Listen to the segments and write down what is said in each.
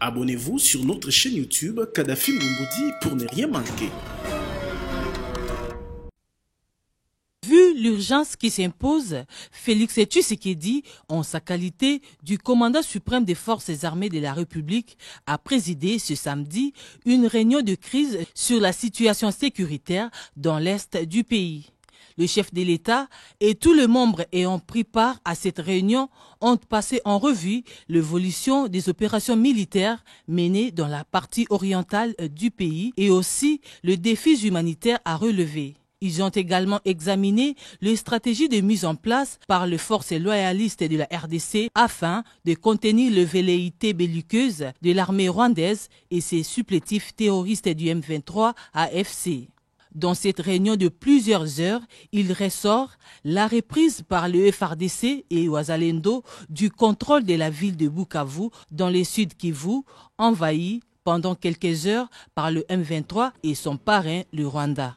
Abonnez-vous sur notre chaîne YouTube Kadhafi Moumoudi pour ne rien manquer. Vu l'urgence qui s'impose, Félix Tshisekedi, en sa qualité du commandant suprême des forces armées de la République, a présidé ce samedi une réunion de crise sur la situation sécuritaire dans l'est du pays. Le chef de l'État et tous les membres ayant pris part à cette réunion ont passé en revue l'évolution des opérations militaires menées dans la partie orientale du pays et aussi le défi humanitaire à relever. Ils ont également examiné les stratégies de mise en place par les forces loyalistes de la RDC afin de contenir les velléités belliqueuses de l'armée rwandaise et ses supplétifs terroristes du M23 AFC. Dans cette réunion de plusieurs heures, il ressort la reprise par le FARDC et Wazalendo du contrôle de la ville de Bukavu dans le sud Kivu, envahi pendant quelques heures par le M23 et son parrain, le Rwanda.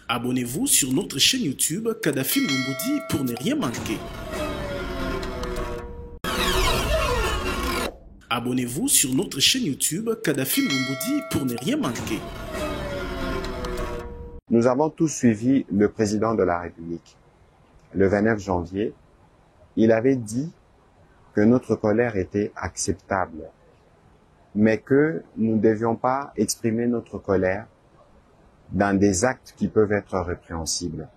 Abonnez-vous sur notre chaîne YouTube Kadhafi Moumoudi pour ne rien manquer. Abonnez-vous sur notre chaîne YouTube Kadhafi Moumoudi pour ne rien manquer. Nous avons tous suivi le président de la République. Le 29 janvier, il avait dit que notre colère était acceptable, mais que nous ne devions pas exprimer notre colère dans des actes qui peuvent être répréhensibles.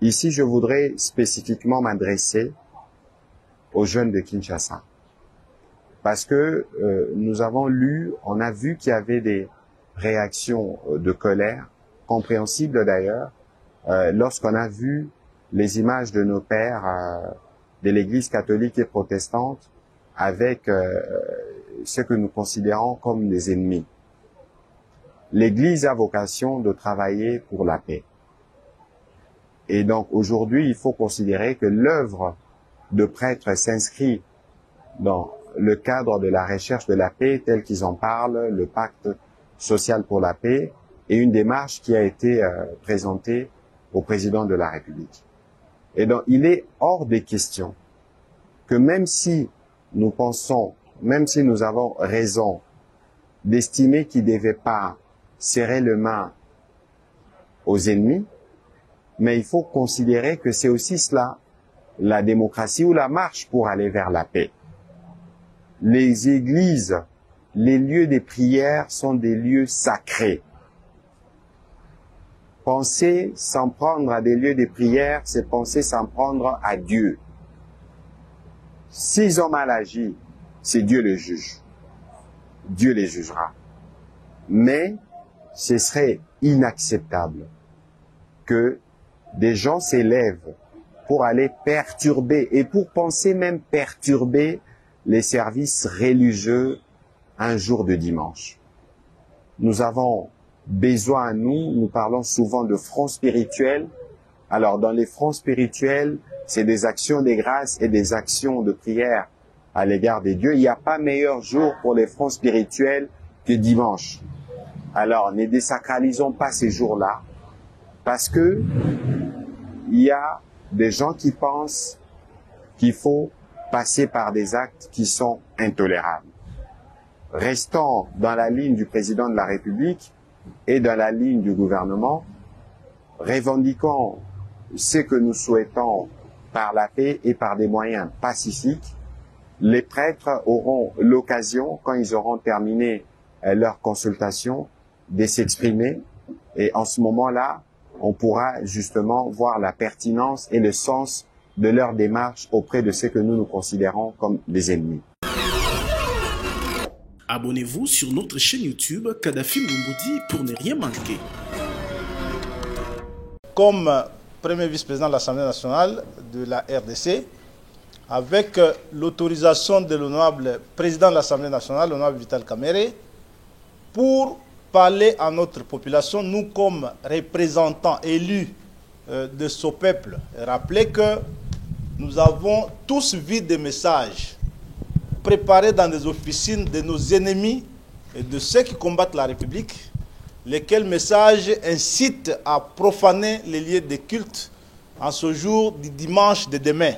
Ici, je voudrais spécifiquement m'adresser aux jeunes de Kinshasa. Parce que nous avons lu, on a vu qu'il y avait des réactions de colère, compréhensibles d'ailleurs, lorsqu'on a vu les images de nos pères de l'Église catholique et protestante avec ce que nous considérons comme des ennemis. L'Église a vocation de travailler pour la paix. Et donc aujourd'hui, il faut considérer que l'œuvre de prêtres s'inscrit dans le cadre de la recherche de la paix, tel qu'ils en parlent, le pacte social pour la paix, et une démarche qui a été présentée au président de la République. Et donc, il est hors des questions que même si nous pensons, même si nous avons raison d'estimer qu'il ne devait pas serrer les mains aux ennemis, mais il faut considérer que c'est aussi cela, la démocratie ou la marche pour aller vers la paix. Les églises, les lieux des prières sont des lieux sacrés. Penser s'en prendre à des lieux de prière, c'est penser s'en prendre à Dieu. S'ils ont mal agi, c'est Dieu le juge. Dieu les jugera. Mais ce serait inacceptable que des gens s'élèvent pour aller perturber et pour penser même perturber les services religieux un jour de dimanche. Nous avons besoin, nous parlons souvent de front spirituel. Alors dans les fronts spirituels, c'est des actions de grâce et des actions de prière à l'égard des dieux. Il n'y a pas meilleur jour pour les fronts spirituels que dimanche. Alors ne désacralisons pas ces jours-là, parce que il y a des gens qui pensent qu'il faut passer par des actes qui sont intolérables. Restons dans la ligne du président de la République et dans la ligne du gouvernement. Revendiquons ce que nous souhaitons par la paix et par des moyens pacifiques. Les prêtres auront l'occasion, quand ils auront terminé leur consultation, de s'exprimer. Et en ce moment-là, on pourra justement voir la pertinence et le sens de leur démarche auprès de ceux que nous considérons comme des ennemis. Abonnez-vous sur notre chaîne YouTube Kadhafi Moumoudi pour ne rien manquer. Comme premier vice-président de l'Assemblée nationale de la RDC, avec l'autorisation de l'honorable président de l'Assemblée nationale, l'honorable Vital Kamerhe, pour parler à notre population, nous comme représentants élus de ce peuple, rappeler que nous avons tous vu des messages préparés dans des officines de nos ennemis et de ceux qui combattent la République, lesquels messages incitent à profaner les lieux de culte en ce jour du dimanche de demain.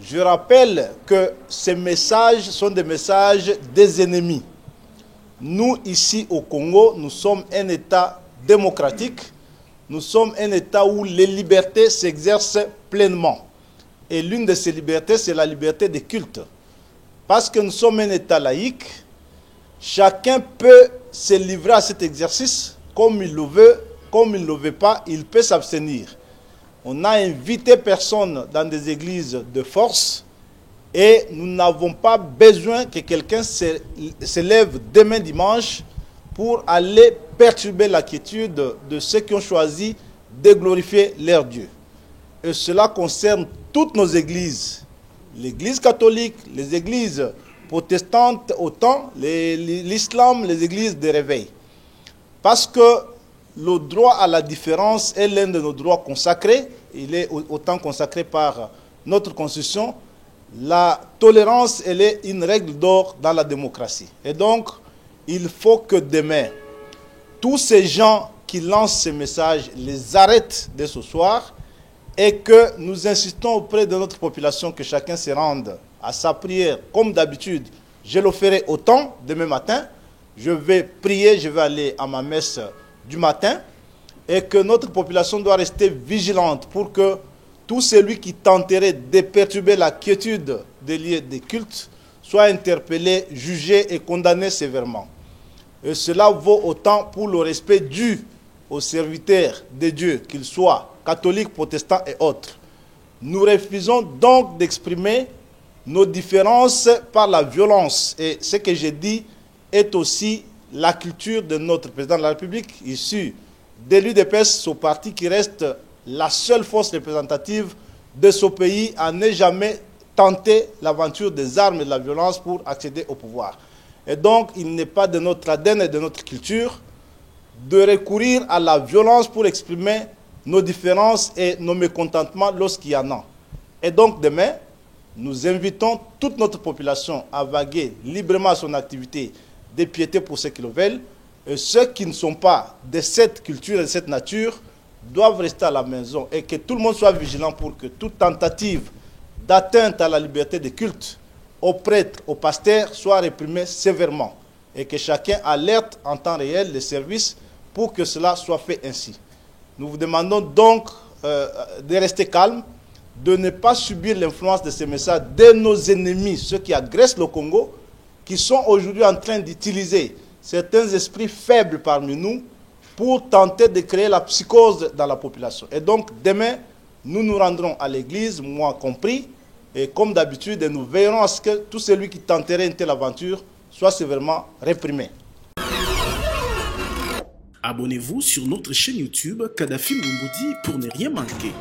Je rappelle que ces messages sont des messages des ennemis. Nous, ici au Congo, nous sommes un État démocratique. Nous sommes un État où les libertés s'exercent pleinement. Et l'une de ces libertés, c'est la liberté de culte. Parce que nous sommes un État laïque, chacun peut se livrer à cet exercice comme il le veut, comme il ne le veut pas, il peut s'abstenir. On n'a invité personne dans des églises de force et nous n'avons pas besoin que quelqu'un se lève demain dimanche pour aller perturber la quiétude de ceux qui ont choisi de glorifier leur Dieu. Et cela concerne toutes nos églises, l'église catholique, les églises protestantes autant, l'islam, les églises de réveil. Parce que le droit à la différence est l'un de nos droits consacrés, il est autant consacré par notre constitution. La tolérance, elle est une règle d'or dans la démocratie. Et donc, il faut que demain, tous ces gens qui lancent ces messages les arrêtent dès ce soir et que nous insistons auprès de notre population que chacun se rende à sa prière. Comme d'habitude, je le ferai autant demain matin. Je vais prier, je vais aller à ma messe du matin et que notre population doit rester vigilante pour que tout celui qui tenterait de perturber la quiétude des lieux de culte soit interpellé, jugé et condamné sévèrement. Et cela vaut autant pour le respect dû aux serviteurs de Dieu, qu'ils soient catholiques, protestants et autres. Nous refusons donc d'exprimer nos différences par la violence. Et ce que j'ai dit est aussi la culture de notre président de la République, issu de l'UDPS, ce parti qui reste la seule force représentative de ce pays à ne jamais tenter l'aventure des armes et de la violence pour accéder au pouvoir. Et donc, il n'est pas de notre ADN et de notre culture de recourir à la violence pour exprimer nos différences et nos mécontentements lorsqu'il y en a. Et donc, demain, nous invitons toute notre population à vaguer librement à son activité de piété pour ceux qui le veulent. Et ceux qui ne sont pas de cette culture et de cette nature doivent rester à la maison et que tout le monde soit vigilant pour que toute tentative d'atteinte à la liberté de culte aux prêtres, aux pasteurs soit réprimée sévèrement et que chacun alerte en temps réel les services pour que cela soit fait ainsi. Nous vous demandons donc de rester calme, de ne pas subir l'influence de ces messages de nos ennemis, ceux qui agressent le Congo, qui sont aujourd'hui en train d'utiliser certains esprits faibles parmi nous pour tenter de créer la psychose dans la population. Et donc, demain, nous nous rendrons à l'église, moi compris, et comme d'habitude, nous veillerons à ce que tout celui qui tenterait une telle aventure soit sévèrement réprimé. Abonnez-vous sur notre chaîne YouTube Kadhafi Moumoudi pour ne rien manquer.